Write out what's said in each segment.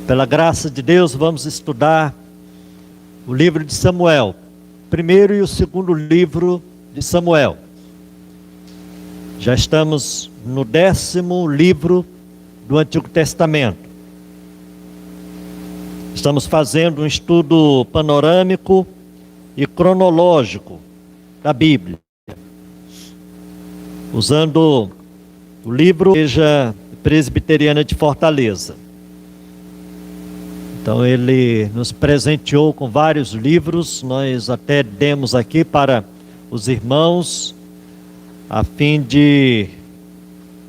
Pela graça de Deus, vamos estudar o livro de Samuel, primeiro e o segundo livro de Samuel. Já estamos no 10º livro do Antigo Testamento. Estamos fazendo um estudo panorâmico e cronológico da Bíblia, usando o livro da Igreja Presbiteriana de Fortaleza. Então ele nos presenteou com vários livros, nós até demos aqui para os irmãos, a fim de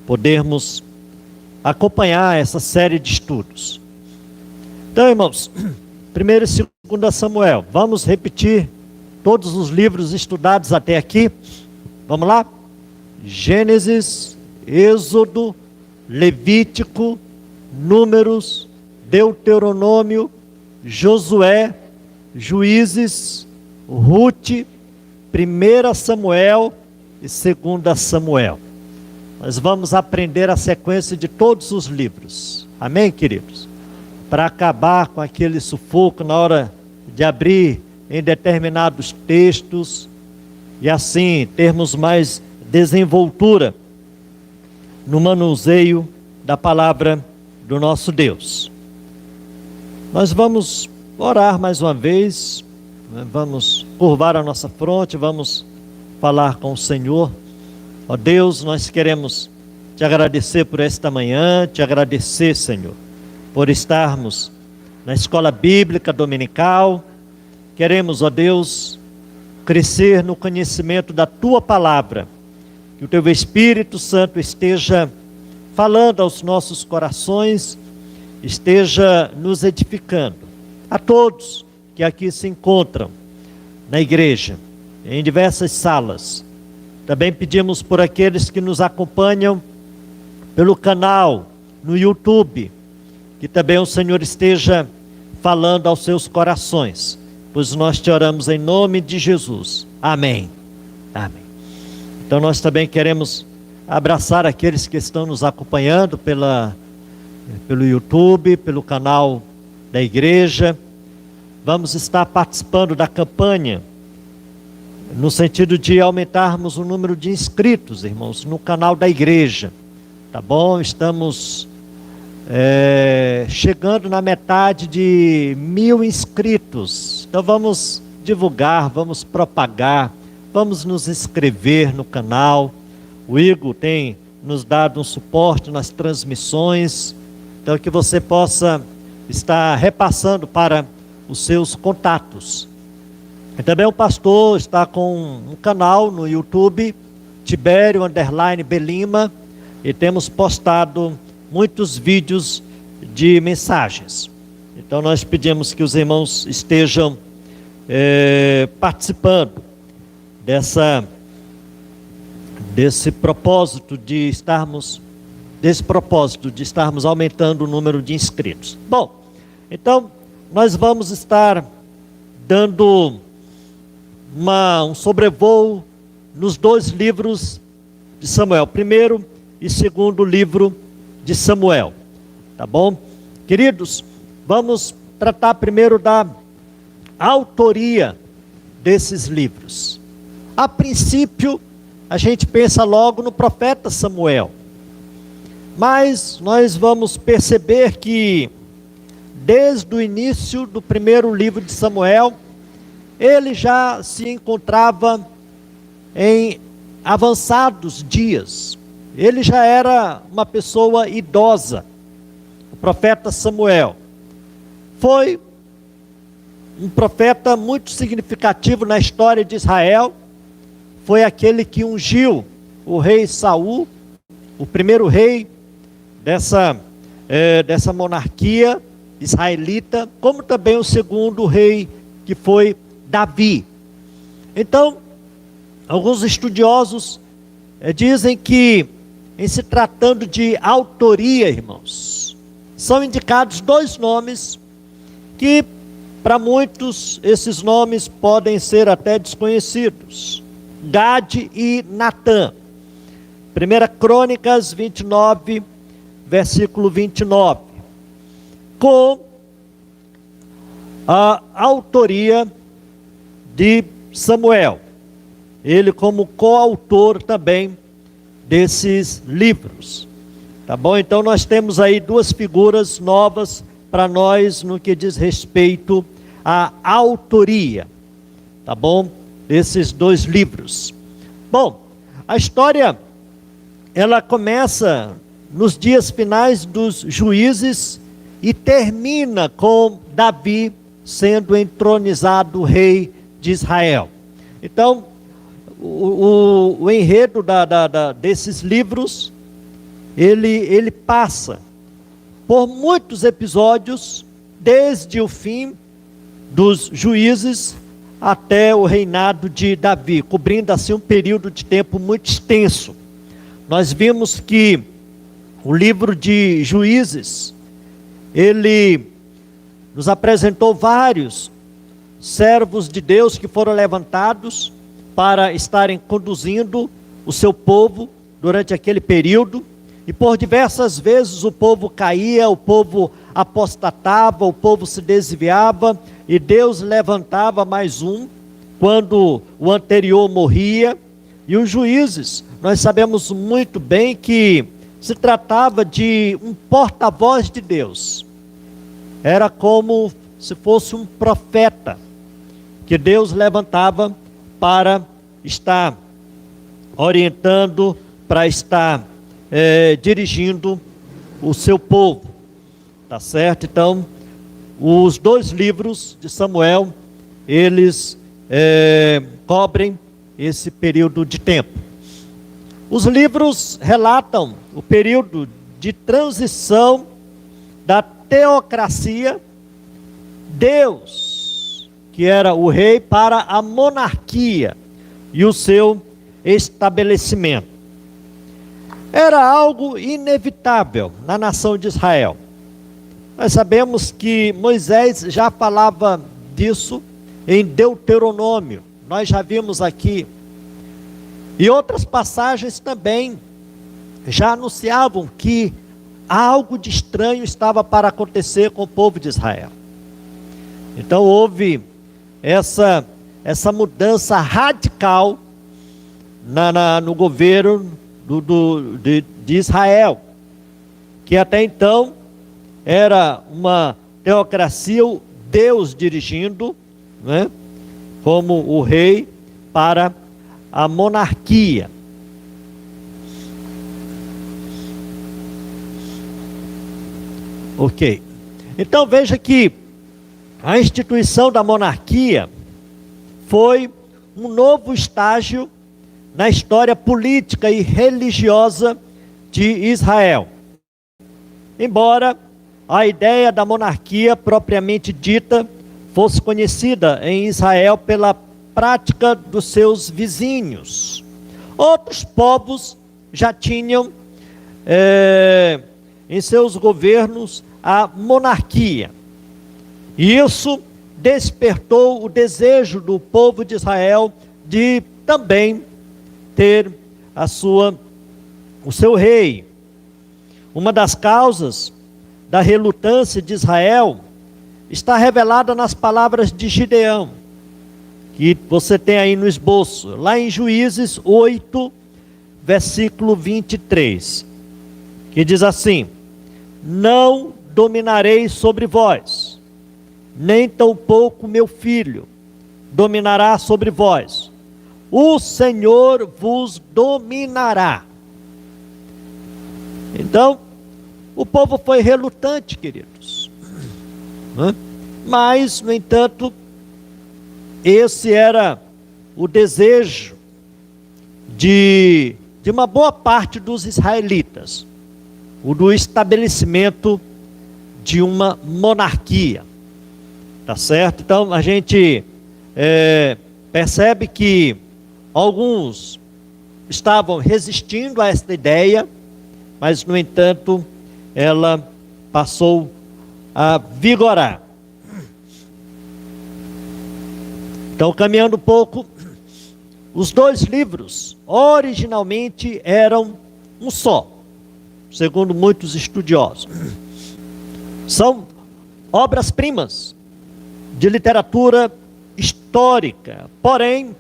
podermos acompanhar essa série de estudos. Então, irmãos, 1º e 2º Samuel, vamos repetir todos os livros estudados até aqui. Vamos lá? Gênesis, Êxodo, Levítico, Números, Deuteronômio, Josué, Juízes, Ruth, 1 Samuel e 2 Samuel. Nós vamos aprender a sequência de todos os livros. Amém, queridos? Para acabar com aquele sufoco na hora de abrir em determinados textos e assim termos mais desenvoltura no manuseio da palavra do nosso Deus. Nós vamos orar mais uma vez, vamos curvar a nossa fronte, vamos falar com o Senhor. Ó Deus, nós queremos te agradecer por esta manhã, te agradecer, Senhor, por estarmos na escola bíblica dominical. Queremos, ó Deus, crescer no conhecimento da tua palavra, que o teu Espírito Santo esteja falando aos nossos corações, esteja nos edificando. A todos que aqui se encontram na igreja, em diversas salas. Também pedimos por aqueles que nos acompanham pelo canal no YouTube, que também o Senhor esteja falando aos seus corações, pois nós te oramos em nome de Jesus. Amém. Amém. Então nós também queremos abraçar aqueles que estão nos acompanhando pelo YouTube, pelo canal da igreja. Vamos estar participando da campanha, no sentido de aumentarmos o número de inscritos, irmãos, no canal da igreja. Tá bom? Estamos chegando na metade de 1000 inscritos. Então vamos divulgar, vamos propagar, vamos nos inscrever no canal. O Igor tem nos dado um suporte nas transmissões, então que você possa estar repassando para os seus contatos. E também o pastor está com um canal no YouTube, Tibério_Belima, e temos postado muitos vídeos de mensagens. Então nós pedimos que os irmãos estejam participando desse propósito de estarmos aumentando o número de inscritos. Bom, então nós vamos estar dando um sobrevoo nos 2 livros de Samuel, 1º e 2º livro de Samuel, tá bom? Queridos, vamos tratar primeiro da autoria desses livros. A princípio, a gente pensa logo no profeta Samuel, mas nós vamos perceber que desde o início do 1º livro de Samuel, ele já se encontrava em avançados dias. Ele já era uma pessoa idosa. O profeta Samuel foi um profeta muito significativo na história de Israel. Foi aquele que ungiu o rei Saul, o primeiro rei dessa monarquia israelita, como também o segundo rei, que foi Davi. Então, alguns estudiosos dizem que, em se tratando de autoria, irmãos, são indicados 2 nomes que, para muitos, esses nomes podem ser até desconhecidos: Gade e Natã. 1 Crônicas 29, versículo 29. Com a autoria de Samuel. Ele como coautor também desses livros. Tá bom? Então nós temos aí duas figuras novas para nós no que diz respeito à autoria. Tá bom? Desses dois livros. Bom, a história, ela começa nos dias finais dos Juízes e termina com Davi sendo entronizado rei de Israel. Então, o enredo desses livros, ele passa por muitos episódios, desde o fim dos Juízes até o reinado de Davi, cobrindo assim um período de tempo muito extenso. Nós vimos que o livro de Juízes, ele nos apresentou vários servos de Deus que foram levantados para estarem conduzindo o seu povo durante aquele período, e por diversas vezes o povo caía, o povo apostatava, o povo se desviava, e Deus levantava mais um, quando o anterior morria. E os juízes, nós sabemos muito bem que se tratava de um porta-voz de Deus. Era como se fosse um profeta, que Deus levantava para estar orientando, para estar dirigindo o seu povo, tá certo? Então, os dois livros de Samuel, eles cobrem esse período de tempo. Os livros relatam o período de transição da teocracia, Deus, que era o rei, para a monarquia e o seu estabelecimento. Era algo inevitável na nação de Israel. Nós sabemos que Moisés já falava disso em Deuteronômio. Nós já vimos aqui. E outras passagens também já anunciavam que algo de estranho estava para acontecer com o povo de Israel. Então houve essa mudança radical no governo de Israel, que até então era uma teocracia, o Deus dirigindo, né, como o rei, para a monarquia. Ok. Então veja que a instituição da monarquia foi um novo estágio na história política e religiosa de Israel. Embora a ideia da monarquia propriamente dita fosse conhecida em Israel pela prática dos seus vizinhos, outros povos já tinham em seus governos a monarquia. E isso despertou o desejo do povo de Israel de também ter o seu rei. Uma das causas da relutância de Israel está revelada nas palavras de Gideão, que você tem aí no esboço, lá em Juízes 8, versículo 23, que diz assim: não dominarei sobre vós, nem tampouco meu filho dominará sobre vós, o Senhor vos dominará. Então, o povo foi relutante, queridos. Mas, no entanto, esse era o desejo de uma boa parte dos israelitas, o do estabelecimento de uma monarquia. Tá certo? Então, a gente percebe que alguns estavam resistindo a esta ideia, mas, no entanto, ela passou a vigorar. Então, caminhando um pouco, os dois livros originalmente eram um só, segundo muitos estudiosos. São obras-primas de literatura histórica, porém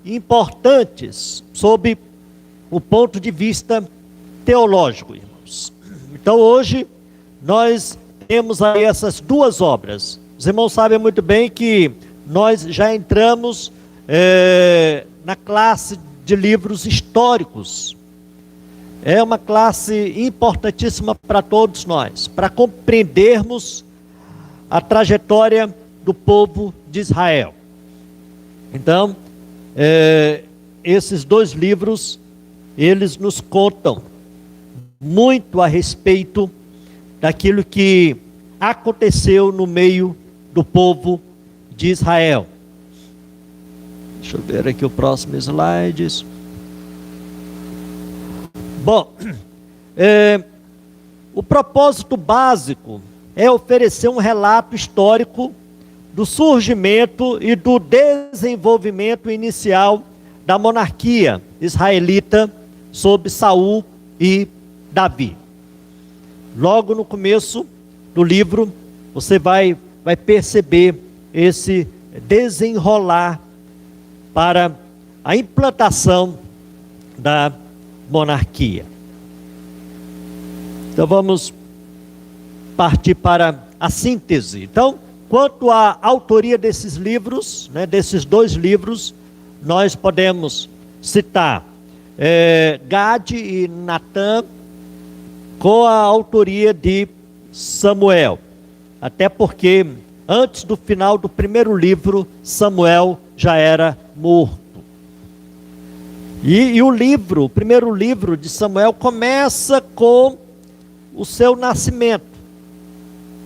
importantes sob o ponto de vista teológico, irmãos. Então hoje nós temos aí essas duas obras. Os irmãos sabem muito bem que nós já entramos na classe de livros históricos. É uma classe importantíssima para todos nós, para compreendermos a trajetória do povo de Israel. Então, esses dois livros, eles nos contam muito a respeito daquilo que aconteceu no meio do povo de Israel. Deixa eu ver aqui o próximo slide. Bom, o propósito básico é oferecer um relato histórico do surgimento e do desenvolvimento inicial da monarquia israelita sob Saul e Davi. Logo no começo do livro, você vai perceber esse desenrolar para a implantação da monarquia. Então vamos partir para a síntese. Então, quanto à autoria desses livros, desses dois livros, nós podemos citar Gade e Natã, com a autoria de Samuel. Até porque, antes do final do primeiro livro, Samuel já era morto. E o primeiro livro de Samuel começa com o seu nascimento.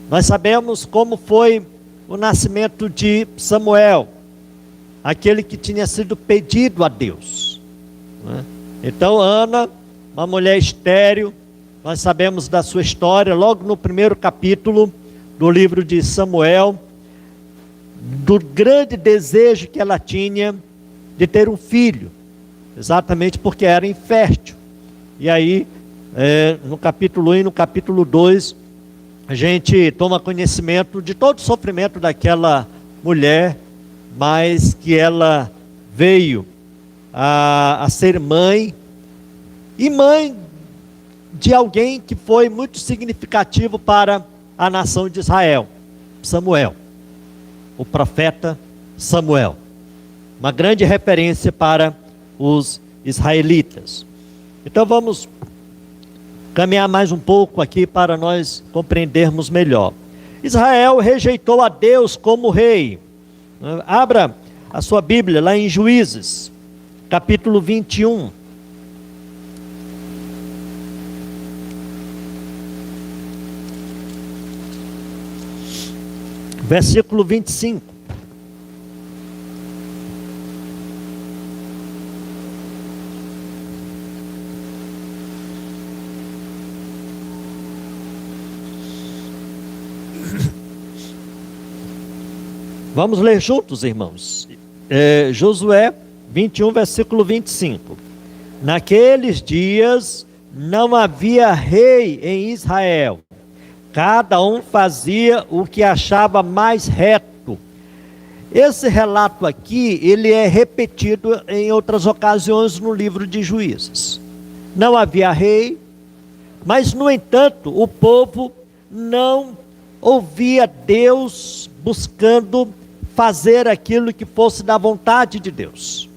Nós sabemos como foi o nascimento de Samuel, aquele que tinha sido pedido a Deus. Então Ana, uma mulher estéril, nós sabemos da sua história, logo no primeiro capítulo do livro de Samuel, do grande desejo que ela tinha de ter um filho, exatamente porque era infértil. E aí, no capítulo 1 e no capítulo 2, a gente toma conhecimento de todo o sofrimento daquela mulher, mas que ela veio a ser mãe, e mãe de alguém que foi muito significativo para a nação de Israel, Samuel, o profeta Samuel, uma grande referência para os israelitas. Então vamos caminhar mais um pouco aqui para nós compreendermos melhor. Israel rejeitou a Deus como rei. Abra a sua Bíblia lá em Juízes, capítulo 21. Versículo 25. Vamos ler juntos, irmãos. Josué 21, versículo 25. Naqueles dias não havia rei em Israel. Cada um fazia o que achava mais reto. Esse relato aqui, ele é repetido em outras ocasiões no livro de Juízes. Não havia rei, mas no entanto, o povo não ouvia Deus buscando fazer aquilo que fosse da vontade de Deus.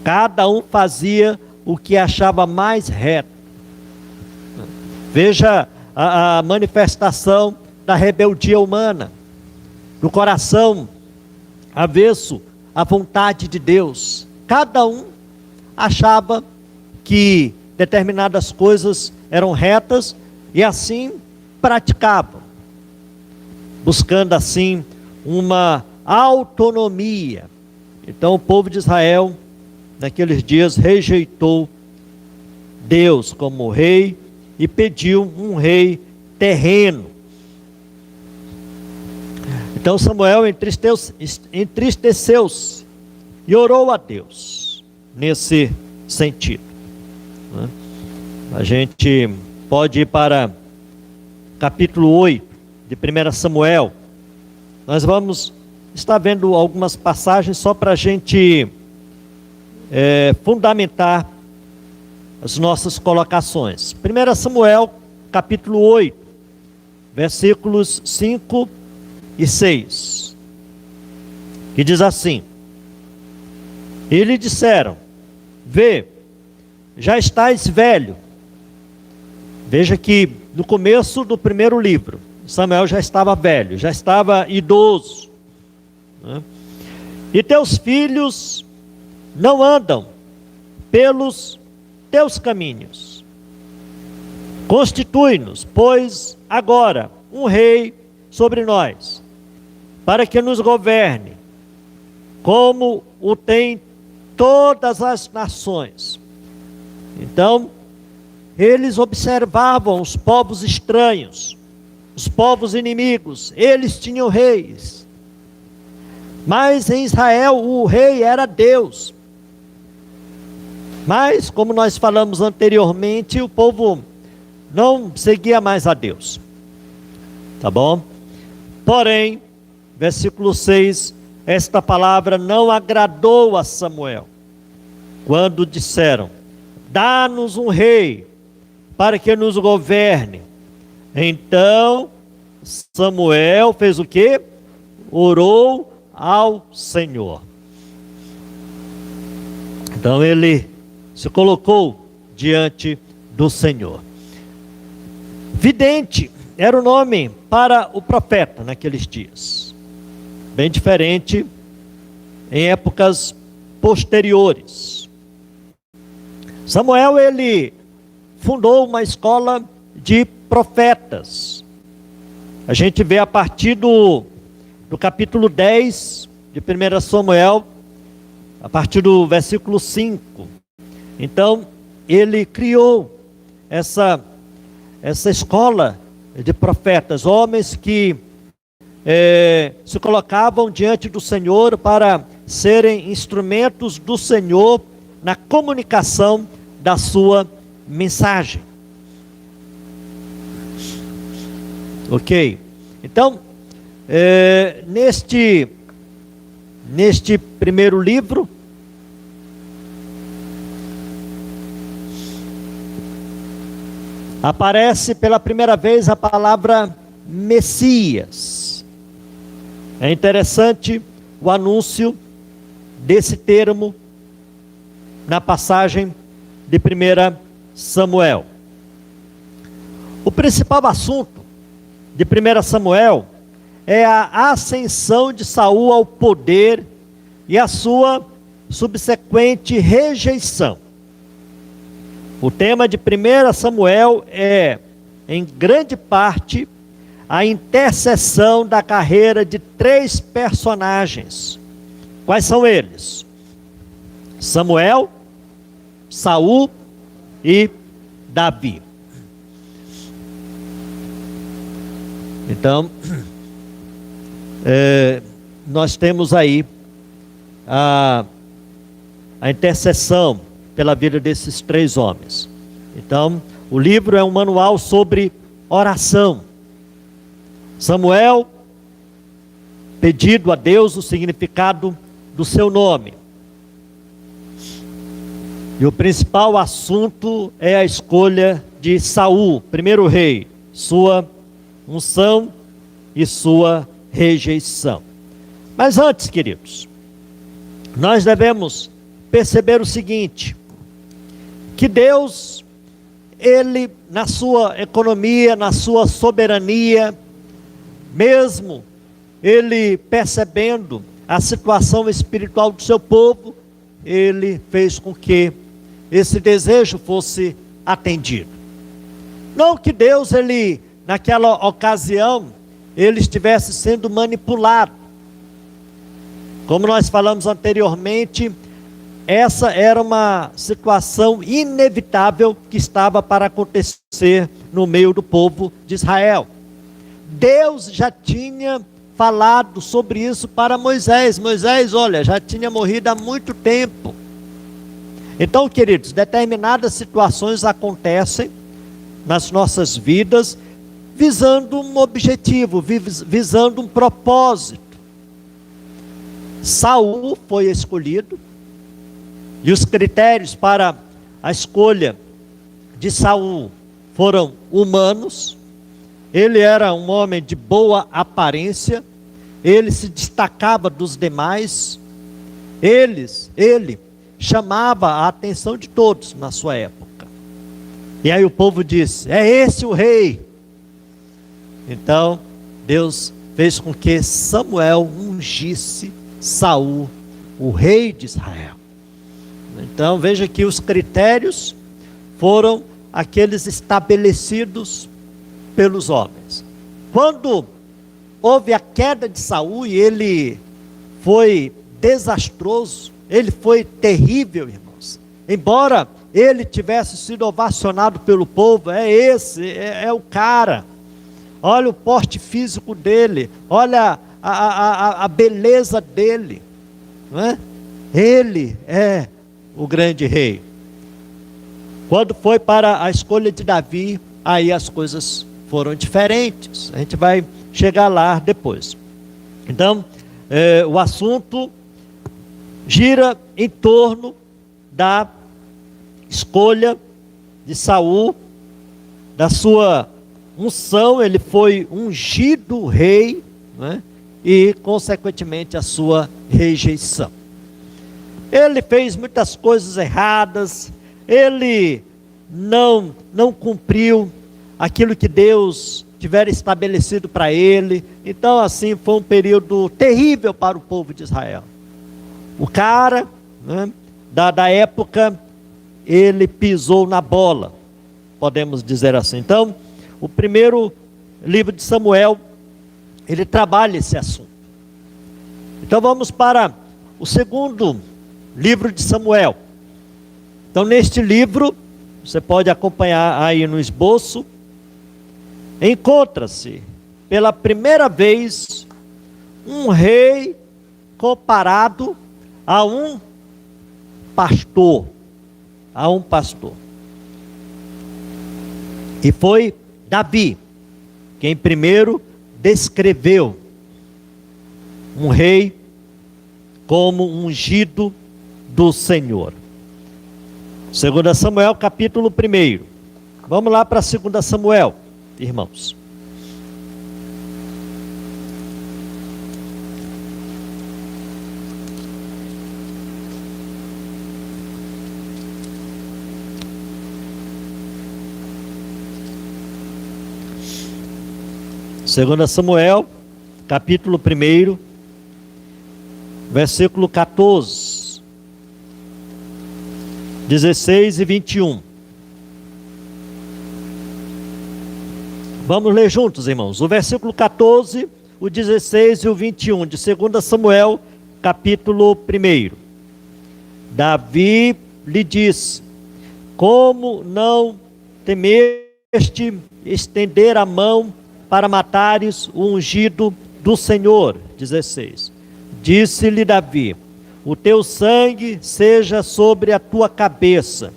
Cada um fazia o que achava mais reto. Veja a manifestação da rebeldia humana, do coração avesso à vontade de Deus. Cada um achava que determinadas coisas eram retas e assim praticavam, buscando assim uma autonomia. Então o povo de Israel naqueles dias rejeitou Deus como rei e pediu um rei terreno. Então Samuel entristeceu-se e orou a Deus nesse sentido. A gente pode ir para capítulo 8 de 1 Samuel. Nós vamos estar vendo algumas passagens só para a gente fundamentar as nossas colocações. 1 Samuel, capítulo 8, versículos 5 e 6, que diz assim: E lhe disseram: Vê, já estás velho. Veja que no começo do primeiro livro, Samuel já estava velho, já estava idoso, né? E teus filhos não andam pelos teus caminhos. Constitui-nos, pois, agora um rei sobre nós, para que nos governe, como o tem todas as nações. Então, eles observavam os povos estranhos, os povos inimigos, eles tinham reis. Mas em Israel o rei era Deus. Mas, como nós falamos anteriormente, o povo não seguia mais a Deus. Tá bom? Porém, versículo 6, esta palavra não agradou a Samuel, quando disseram: Dá-nos um rei, para que nos governe. Então, Samuel fez o quê? Orou ao Senhor. Então ele se colocou diante do Senhor. Vidente era o nome para o profeta naqueles dias. Bem diferente em épocas posteriores. Samuel, ele fundou uma escola de profetas. A gente vê a partir do capítulo 10 de 1 Samuel, a partir do versículo 5. Então, ele criou essa escola de profetas, homens que se colocavam diante do Senhor para serem instrumentos do Senhor na comunicação da sua mensagem. Ok? Então, neste primeiro livro, aparece pela primeira vez a palavra Messias. É interessante o anúncio desse termo na passagem de 1 Samuel. O principal assunto de 1 Samuel é a ascensão de Saul ao poder e a sua subsequente rejeição. O tema de 1 Samuel é, em grande parte, a interseção da carreira de 3 personagens. Quais são eles? Samuel, Saul e Davi. Então, nós temos aí a intercessão pela vida desses 3 homens. Então, o livro é um manual sobre oração. Samuel, pedido a Deus o significado do seu nome. E o principal assunto é a escolha de Saul, primeiro rei, sua unção e sua rejeição. Mas antes, queridos, nós devemos perceber o seguinte: que Deus, Ele, na sua economia, na sua soberania, mesmo Ele percebendo a situação espiritual do seu povo, Ele fez com que esse desejo fosse atendido. Não que Deus, Ele, naquela ocasião, Ele estivesse sendo manipulado. Como nós falamos anteriormente, essa era uma situação inevitável que estava para acontecer no meio do povo de Israel. Deus já tinha falado sobre isso para Moisés. Moisés, olha, já tinha morrido há muito tempo. Então, queridos, determinadas situações acontecem nas nossas vidas visando um objetivo, visando um propósito. Saul foi escolhido, e os critérios para a escolha de Saul foram humanos. Ele era um homem de boa aparência, ele se destacava dos demais, ele chamava a atenção de todos na sua época. E aí o povo disse: é esse o rei. Então Deus fez com que Samuel ungisse Saul, o rei de Israel. Então veja que os critérios foram aqueles estabelecidos pelos homens. Quando houve a queda de Saul, e ele foi desastroso, ele foi terrível, irmãos. Embora ele tivesse sido ovacionado pelo povo, é o cara. Olha o porte físico dele, olha a beleza dele, não é? Ele é o grande rei. Quando foi para a escolha de Davi, aí as coisas foram diferentes. A gente vai chegar lá depois. Então, o assunto gira em torno da escolha de Saul, da sua unção. Ele foi ungido rei, né? E consequentemente a sua rejeição. Ele fez muitas coisas erradas, ele não cumpriu aquilo que Deus tivera estabelecido para ele. Então assim, foi um período terrível para o povo de Israel. O cara, né, da época, ele pisou na bola, podemos dizer assim. Então, o primeiro livro de Samuel, ele trabalha esse assunto. Então vamos para o segundo livro de Samuel. Então neste livro, você pode acompanhar aí no esboço, encontra-se pela primeira vez um rei comparado a um pastor. E foi Davi quem primeiro descreveu um rei como ungido do Senhor. 2 Samuel capítulo 1. Vamos lá para 2 Samuel, irmãos. Segunda Samuel, capítulo 1, versículo 14, 16 e 21. Vamos ler juntos, irmãos. O versículo 14, o 16 e o 21 de 2 Samuel, capítulo 1. Davi lhe disse: como não temeste estender a mão para matares o ungido do Senhor? 16. Disse-lhe Davi: o teu sangue seja sobre a tua cabeça,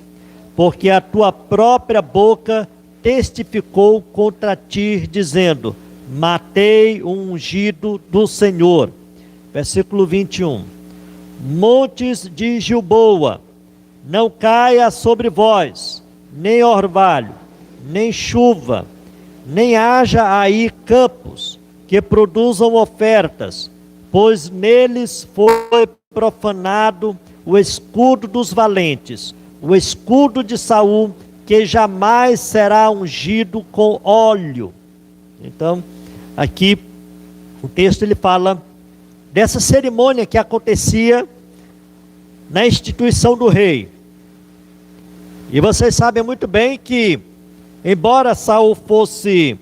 porque a tua própria boca testificou contra ti, dizendo: matei o ungido do Senhor. Versículo 21. Montes de Gilboa, não caia sobre vós, nem orvalho, nem chuva, nem haja aí campos que produzam ofertas, pois neles foi profanado o escudo dos valentes, o escudo de Saul, que jamais será ungido com óleo. Então, aqui o texto ele fala dessa cerimônia que acontecia na instituição do rei. E vocês sabem muito bem que, embora Saul fosse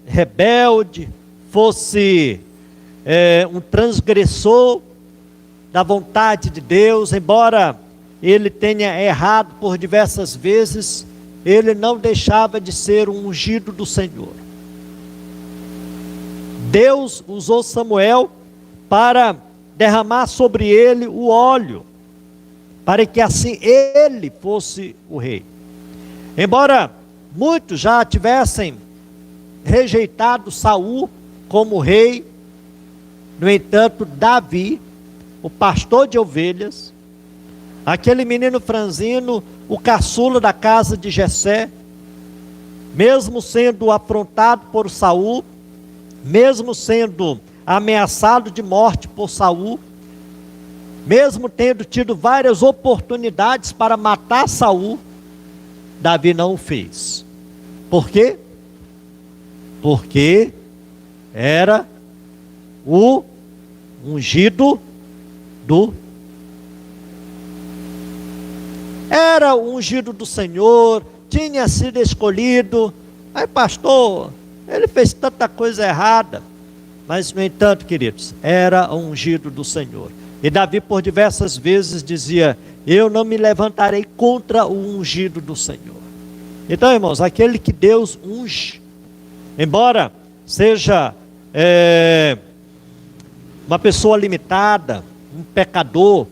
rebelde, fosse um transgressor da vontade de Deus, embora ele tenha errado por diversas vezes, ele não deixava de ser um ungido do Senhor. Deus usou Samuel para derramar sobre ele o óleo, para que assim ele fosse o rei. Embora muitos já tivessem rejeitado Saul como rei, No entanto, Davi, o pastor de ovelhas, aquele menino franzino, o caçula da casa de Jessé, mesmo sendo afrontado por Saul, mesmo sendo ameaçado de morte por Saul, mesmo tendo tido várias oportunidades para matar Saul, Davi não o fez. Por quê? Porque era o ungido era o ungido do Senhor, tinha sido escolhido. Aí, pastor, ele fez tanta coisa errada. Mas, no entanto, queridos, era o ungido do Senhor. E Davi, por diversas vezes, dizia: eu não me levantarei contra o ungido do Senhor. Então, irmãos, aquele que Deus unge, embora seja uma pessoa limitada, um pecador,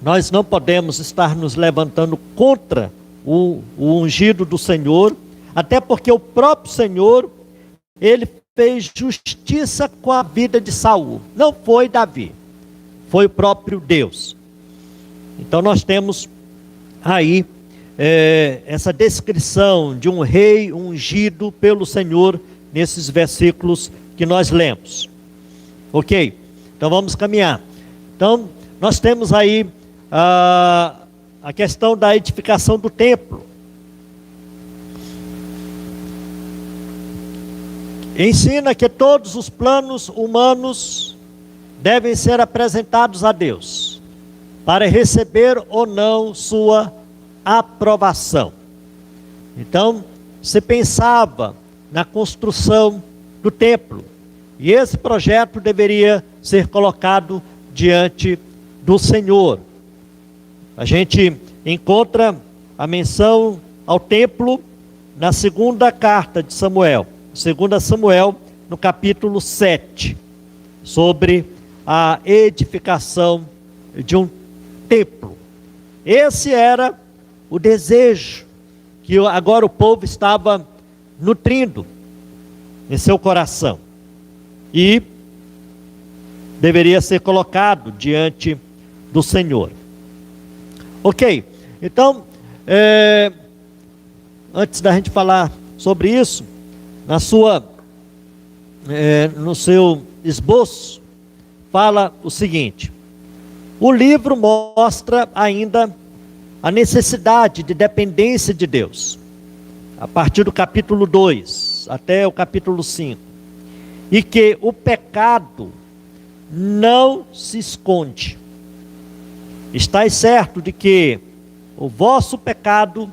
nós não podemos estar nos levantando contra o ungido do Senhor, até porque o próprio Senhor, ele fez justiça com a vida de Saul. Não foi Davi, foi o próprio Deus. Então nós temos aí essa descrição de um rei ungido pelo Senhor nesses versículos que nós lemos. Ok? Então vamos caminhar. Então nós temos aí a questão da edificação do templo. Ensina que todos os planos humanos devem ser apresentados a Deus, para receber ou não sua aprovação. Então, se pensava na construção do templo, e esse projeto deveria ser colocado diante do Senhor. A gente encontra a menção ao templo na segunda carta de Samuel, 2 Samuel, no capítulo 7, sobre a edificação de um templo. Esse era o desejo que agora o povo estava nutrindo em seu coração, e deveria ser colocado diante do Senhor. Ok, então, antes da gente falar sobre isso, no seu esboço, fala o seguinte: o livro mostra ainda a necessidade de dependência de Deus, a partir do capítulo 2 até o capítulo 5, e que o pecado não se esconde. Estais certo de que o vosso pecado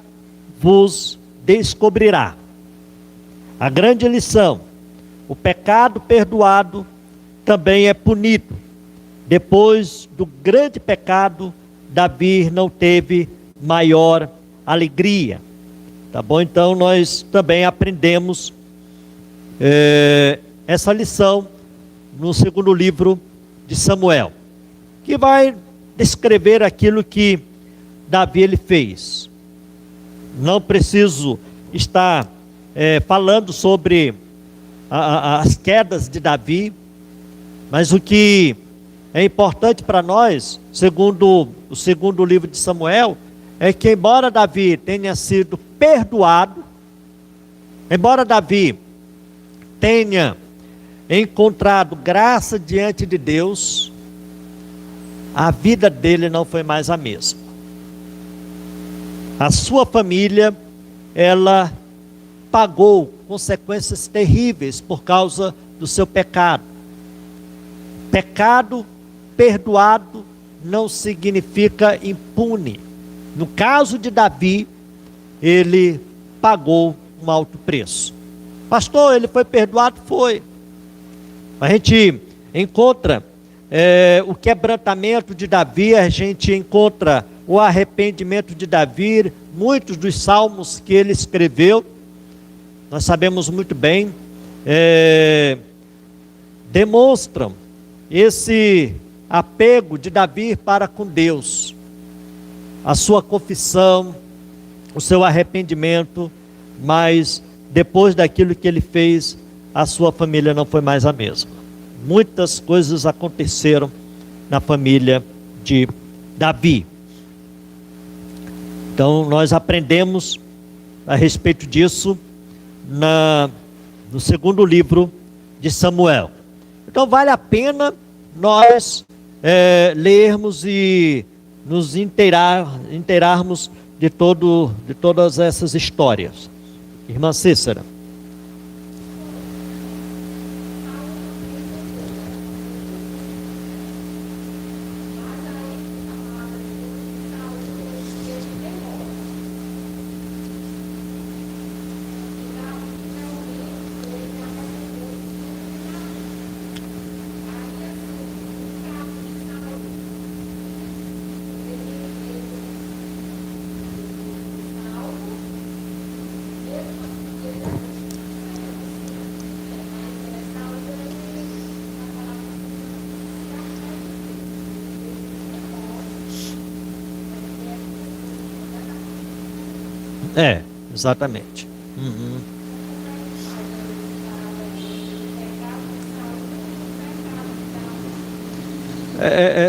vos descobrirá. A grande lição: o pecado perdoado também é punido. Depois do grande pecado, Davi não teve maior alegria. Tá bom? Então nós também aprendemos essa lição no segundo livro de Samuel, que vai descrever aquilo que Davi ele fez. Não preciso estar falando sobre as quedas de Davi, mas o que é importante para nós, segundo o segundo livro de Samuel, é que embora Davi tenha sido perdoado, embora Davi tenha encontrado graça diante de Deus, a vida dele não foi mais a mesma. A sua família, ela pagou consequências terríveis por causa do seu pecado. Pecado perdoado não significa impune. No caso de Davi, ele pagou um alto preço. Pastor, ele foi perdoado? Foi. A gente encontra o quebrantamento de Davi, a gente encontra o arrependimento de Davi, muitos dos salmos que ele escreveu, nós sabemos muito bem, demonstram esse apego de Davi para com Deus, a sua confissão, o seu arrependimento, mas depois daquilo que ele fez, a sua família não foi mais a mesma. muitas coisas aconteceram na família de Davi. Então nós aprendemos a respeito disso no segundo livro de Samuel. Então vale a pena nós lermos e nos inteirarmos de todas essas histórias. Irmã Cícera. Exatamente. Uhum.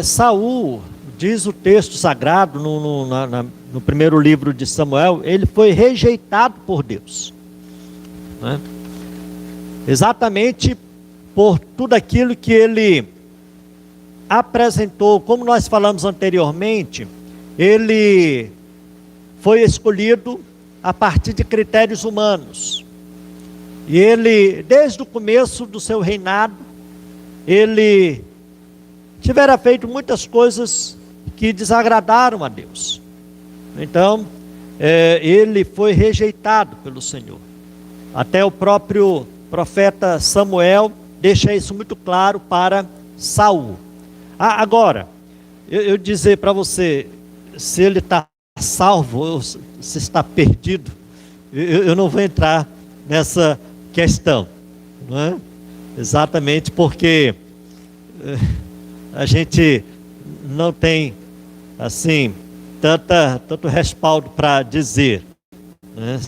Saul, diz o texto sagrado no primeiro livro de Samuel, ele foi rejeitado por Deus, né? Exatamente por tudo aquilo que ele apresentou. Como nós falamos anteriormente, ele foi escolhido a partir de critérios humanos. E ele, desde o começo do seu reinado, ele tivera feito muitas coisas que desagradaram a Deus. Então, ele foi rejeitado pelo Senhor. Até o próprio profeta Samuel deixa isso muito claro para Saul. Agora, eu dizer para você, se ele está salvo ou se está perdido, eu não vou entrar nessa questão, não é? Exatamente porque a gente não tem assim tanto respaldo para dizer, né?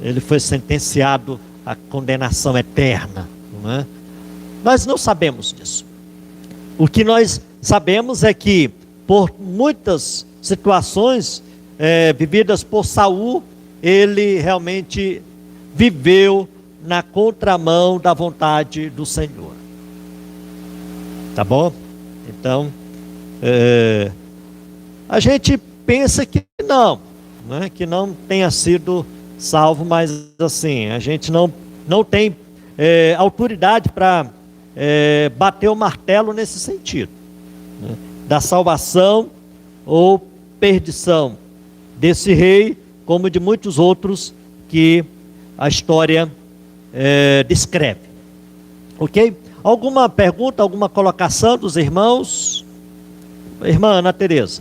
Ele foi sentenciado à condenação eterna, não é? Nós não sabemos disso. O que nós sabemos é que por muitas situações vividas por Saul, ele realmente viveu na contramão da vontade do Senhor. Tá bom? Então, a gente pensa que não, né? Que não tenha sido salvo, mas assim, a gente não tem autoridade para bater o martelo nesse sentido, né? Da salvação ou perdição desse rei, como de muitos outros que a história descreve. Ok? Alguma pergunta, alguma colocação dos irmãos? Irmã Ana Tereza.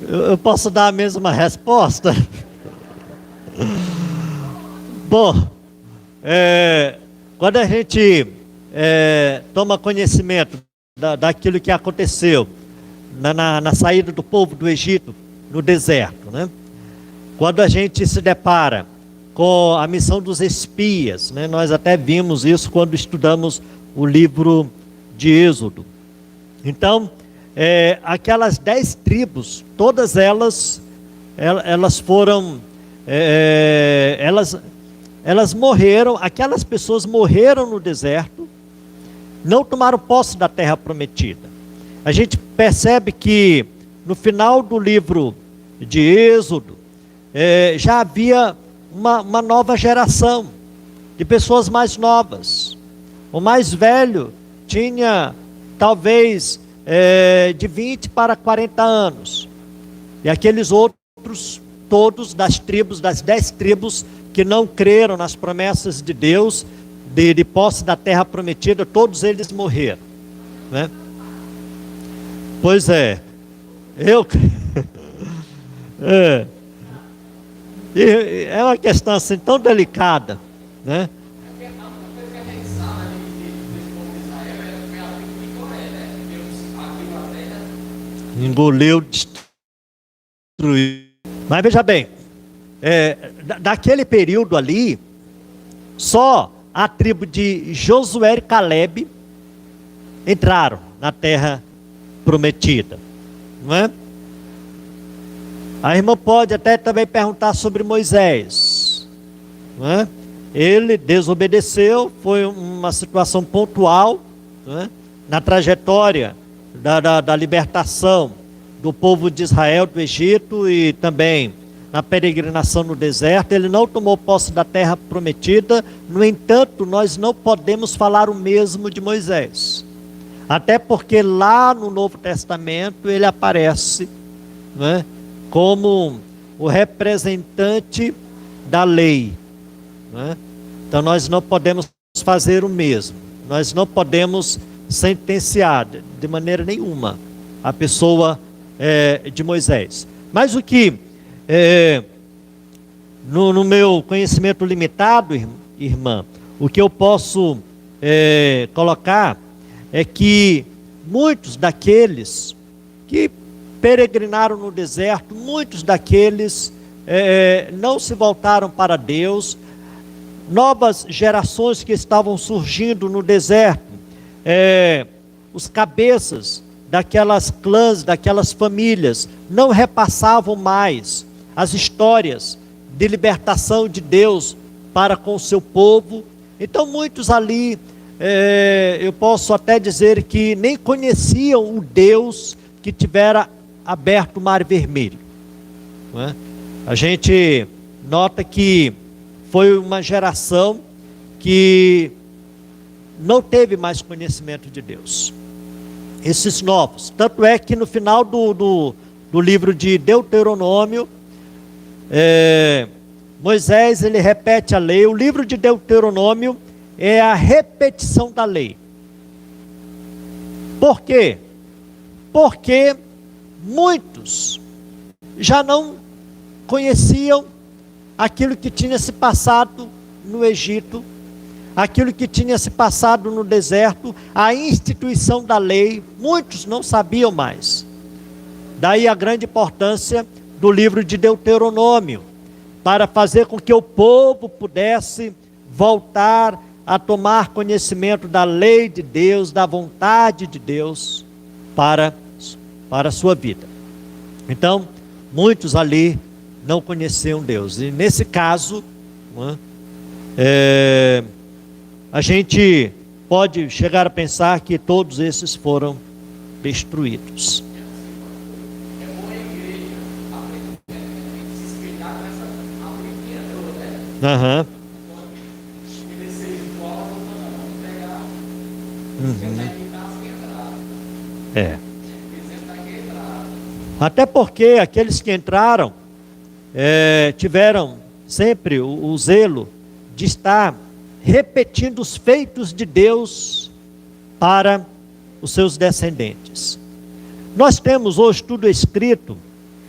Eu posso dar a mesma resposta? Bom, quando a gente toma conhecimento daquilo que aconteceu na saída do povo do Egito, no deserto, né? Quando a gente se depara com a missão dos espias, né? Nós até vimos isso quando estudamos o livro de Êxodo. Então, aquelas 10 tribos, todas elas foram, elas morreram, aquelas pessoas morreram no deserto, não tomaram posse da terra prometida. A gente percebe que no final do livro de Êxodo, já havia uma nova geração de pessoas mais novas. O mais velho tinha talvez de 20 para 40 anos. E aqueles outros, todos das 10 tribos que não creram nas promessas de Deus, de posse da terra prometida, todos eles morreram, né? Pois é. Eu... É uma questão assim tão delicada, né? Engoliu, destruiu. Mas veja bem, daquele período ali, só a tribo de Josué e Caleb entraram na terra prometida, não é? A irmã pode até também perguntar sobre Moisés, não é? Ele desobedeceu, foi uma situação pontual, não é? Na trajetória da libertação do povo de Israel do Egito e também na peregrinação no deserto. Ele não tomou posse da terra prometida. No entanto, nós não podemos falar o mesmo de Moisés, até porque lá no Novo Testamento ele aparece, não é, como o representante da lei, não é? Então nós não podemos fazer o mesmo, nós não podemos sentenciar de maneira nenhuma a pessoa de Moisés. Mas o que no meu conhecimento limitado, irmã, o que eu posso colocar é que muitos daqueles que peregrinaram no deserto, muitos daqueles não se voltaram para Deus. Novas gerações que estavam surgindo no deserto, os cabeças daquelas clãs, daquelas famílias, não repassavam mais as histórias de libertação de Deus para com o seu povo. Então muitos ali, eu posso até dizer que nem conheciam o Deus que tivera aberto o Mar Vermelho, não é? A gente nota que foi uma geração que não teve mais conhecimento de Deus. Esses novos, tanto é que no final do livro de Deuteronômio, Moisés ele repete a lei. O livro de Deuteronômio é a repetição da lei. Por quê? Porque muitos já não conheciam aquilo que tinha se passado no Egito, aquilo que tinha se passado no deserto, a instituição da lei, muitos não sabiam mais. Daí a grande importância do livro de Deuteronômio, para fazer com que o povo pudesse voltar a tomar conhecimento da lei de Deus, da vontade de Deus para a sua vida. Então, muitos ali não conheciam Deus. E nesse caso, a gente pode chegar a pensar que todos esses foram destruídos. Aham. Até porque aqueles que entraram tiveram sempre o zelo de estar repetindo os feitos de Deus para os seus descendentes. Nós temos hoje tudo escrito,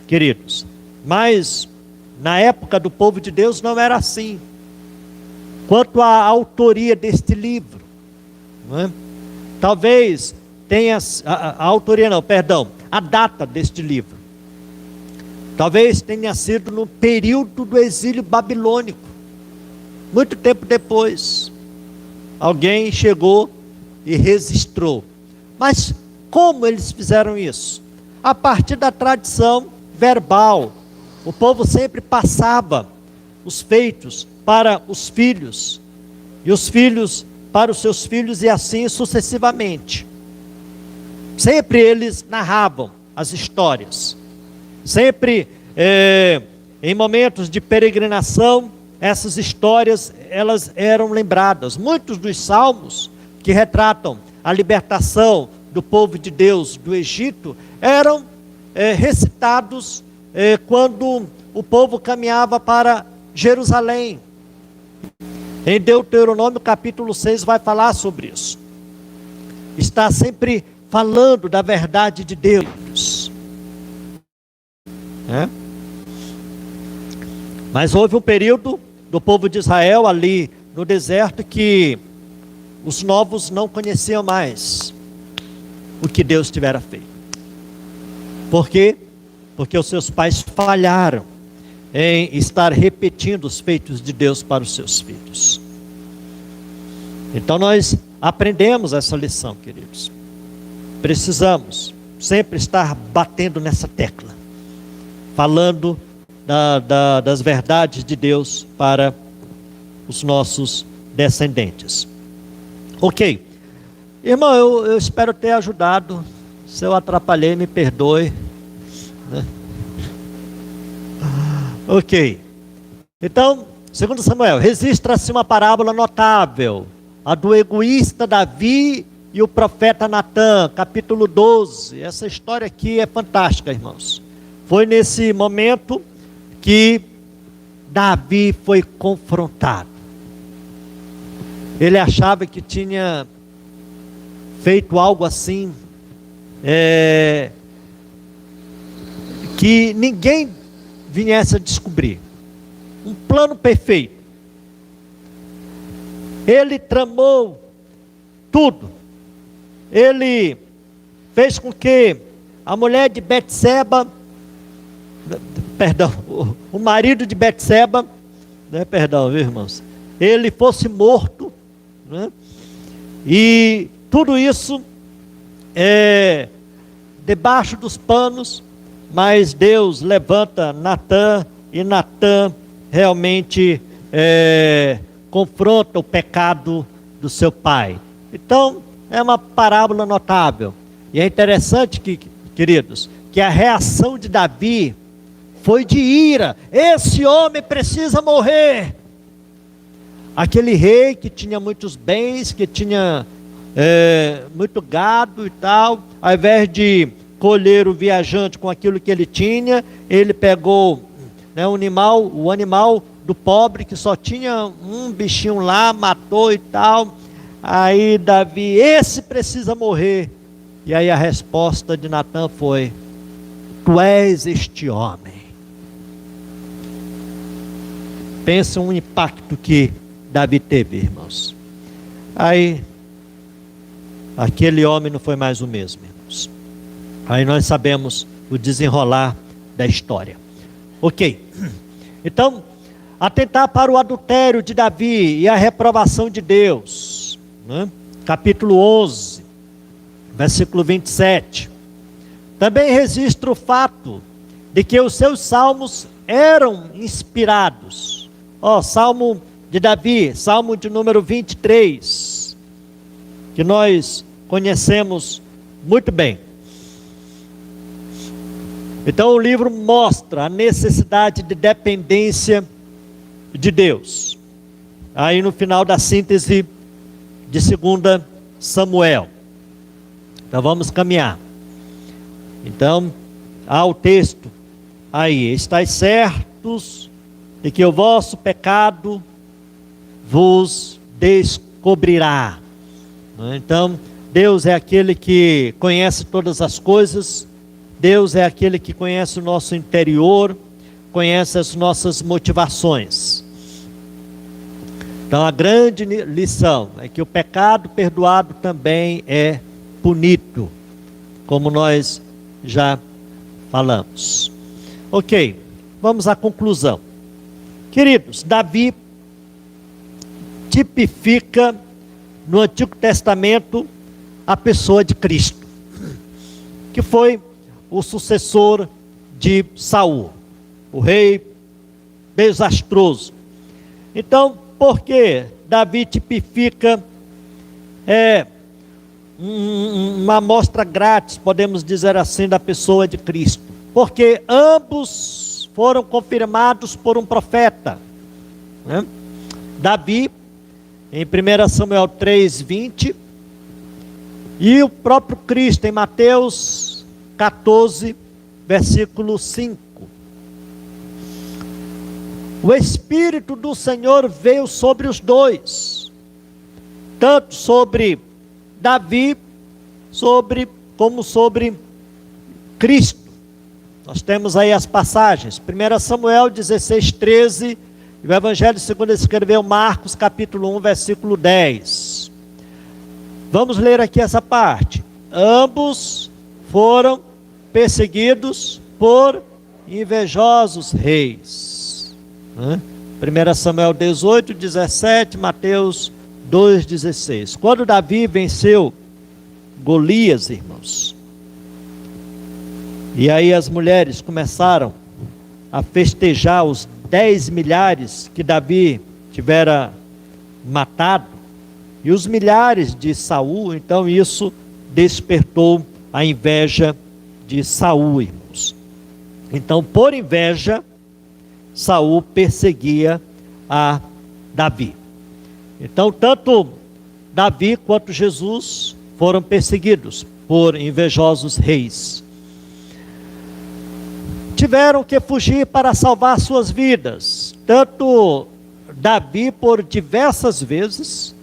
queridos, mas na época do povo de Deus não era assim. Quanto à autoria deste livro, não é? Talvez tenha a autoria não, perdão, a data deste livro. Talvez tenha sido no período do exílio babilônico. Muito tempo depois, alguém chegou e registrou. Mas como eles fizeram isso? A partir da tradição verbal. O povo sempre passava os feitos para os filhos, e os filhos para os seus filhos, e assim sucessivamente. Sempre eles narravam as histórias. Sempre em momentos de peregrinação, essas histórias elas eram lembradas. Muitos dos salmos que retratam a libertação do povo de Deus do Egito eram recitados quando o povo caminhava para Jerusalém. Em Deuteronômio capítulo 6 vai falar sobre isso. Está sempre falando da verdade de Deus. Mas houve um período do povo de Israel ali no deserto que os novos não conheciam mais o que Deus tivera feito. Por quê? Porque os seus pais falharam em estar repetindo os feitos de Deus para os seus filhos. Então nós aprendemos essa lição, queridos. Precisamos sempre estar batendo nessa tecla, falando das verdades de Deus para os nossos descendentes. Ok. Irmão, eu espero ter ajudado. Se eu atrapalhei, me perdoe. Ok. Então, segundo Samuel, registra-se uma parábola notável, a do egoísta Davi e o profeta Natã, capítulo 12. Essa história aqui é fantástica, irmãos. Foi nesse momento que Davi foi confrontado. Ele achava que tinha feito algo assim, que ninguém viesse a descobrir. Um plano perfeito. Ele tramou tudo. Ele fez com que a mulher de Betseba, o marido de Betseba, viu, irmãos? Ele fosse morto, né? E tudo isso debaixo dos panos, mas Deus levanta Natã, e Natã realmente confronta o pecado do seu pai. Então, é uma parábola notável. E é interessante, queridos, que a reação de Davi foi de ira. Esse homem precisa morrer. Aquele rei que tinha muitos bens, que tinha muito gado e tal, ao invés de colher o viajante com aquilo que ele tinha, ele pegou o animal do pobre que só tinha um bichinho lá, matou e tal. Aí Davi, esse precisa morrer. E aí a resposta de Natã foi: tu és este homem. Pensa um impacto que Davi teve, irmãos. Aí aquele homem não foi mais o mesmo, irmãos. Aí nós sabemos o desenrolar da história. Ok. Então, atentar para o adultério de Davi e a reprovação de Deus, né? Capítulo 11, versículo 27. Também registra o fato de que os seus salmos eram inspirados. Salmo de Davi, salmo de número 23, que nós conhecemos muito bem. Então o livro mostra a necessidade de dependência de Deus. Aí no final da síntese de 2 Samuel. Então vamos caminhar. Então, há o texto aí: estais certos de que o vosso pecado vos descobrirá. Então, Deus é aquele que conhece todas as coisas. Deus é aquele que conhece o nosso interior, conhece as nossas motivações. Então a grande lição é que o pecado perdoado também é punido, como nós já falamos. Ok, vamos à conclusão. Queridos, Davi tipifica no Antigo Testamento a pessoa de Cristo, que foi o sucessor de Saul, o rei desastroso. Então, por que Davi tipifica uma amostra grátis, podemos dizer assim, da pessoa de Cristo? Porque ambos foram confirmados por um profeta, né? Davi, em 1 Samuel 3:20, e o próprio Cristo, em Mateus 14, versículo 5. O Espírito do Senhor veio sobre os dois, tanto sobre Davi, sobre como sobre Cristo. Nós temos aí as passagens, 1 Samuel 16:13, e o Evangelho segundo escreveu Marcos, capítulo 1, versículo 10. Vamos ler aqui essa parte. Ambos foram perseguidos por invejosos reis. 1 Samuel 18:17, Mateus 2:16. Quando Davi venceu Golias, irmãos, e aí as mulheres começaram a festejar os 10 milhares que Davi tivera matado, e os milhares de Saul, então isso despertou a inveja de Saul, irmãos. Então, por inveja, Saul perseguia a Davi. Então, tanto Davi quanto Jesus foram perseguidos por invejosos reis. Tiveram que fugir para salvar suas vidas. Tanto Davi, por diversas vezes,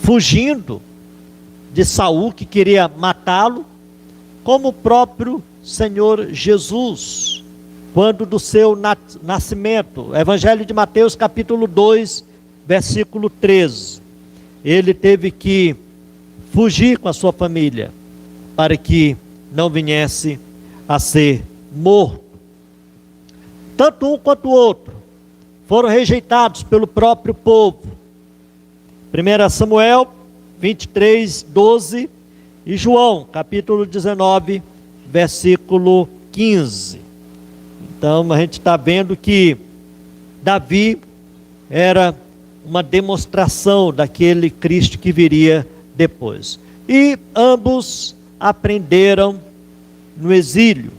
fugindo de Saul, que queria matá-lo, como o próprio Senhor Jesus, quando do seu nascimento, Evangelho de Mateus capítulo 2, versículo 13, ele teve que fugir com a sua família, para que não viesse a ser morto. Tanto um quanto o outro foram rejeitados pelo próprio povo. 1 Samuel 23:12 e João capítulo 19, versículo 15. Então a gente está vendo que Davi era uma demonstração daquele Cristo que viria depois. E ambos aprenderam no exílio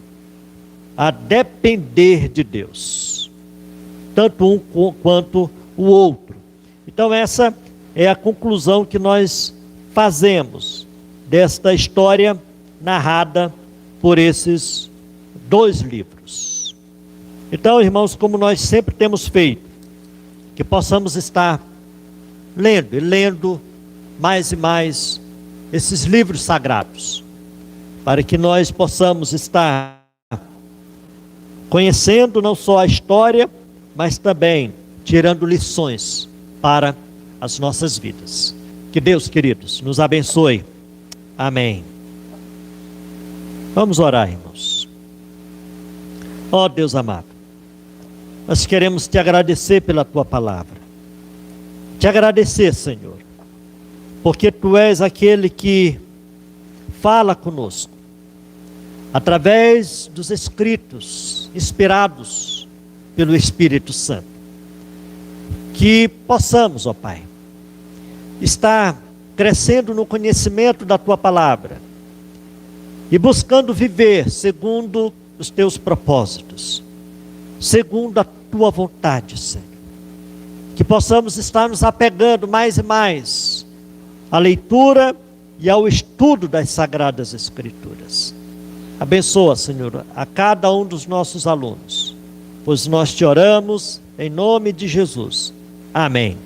a depender de Deus, tanto um quanto o outro. Então essa é a conclusão que nós fazemos desta história narrada por esses dois livros. Então, irmãos, como nós sempre temos feito, que possamos estar lendo e lendo mais e mais esses livros sagrados, para que nós possamos estar conhecendo não só a história, mas também tirando lições para as nossas vidas. Que Deus, queridos, nos abençoe. Amém. Vamos orar, irmãos. Ó Deus amado, nós queremos te agradecer pela tua palavra. Te agradecer, Senhor, porque tu és aquele que fala conosco através dos escritos inspirados pelo Espírito Santo. Que possamos, ó Pai, estar crescendo no conhecimento da tua palavra e buscando viver segundo os teus propósitos, segundo a tua vontade, Senhor. Que possamos estar nos apegando mais e mais à leitura e ao estudo das Sagradas Escrituras. Abençoa, Senhor, a cada um dos nossos alunos, pois nós te oramos em nome de Jesus. Amém.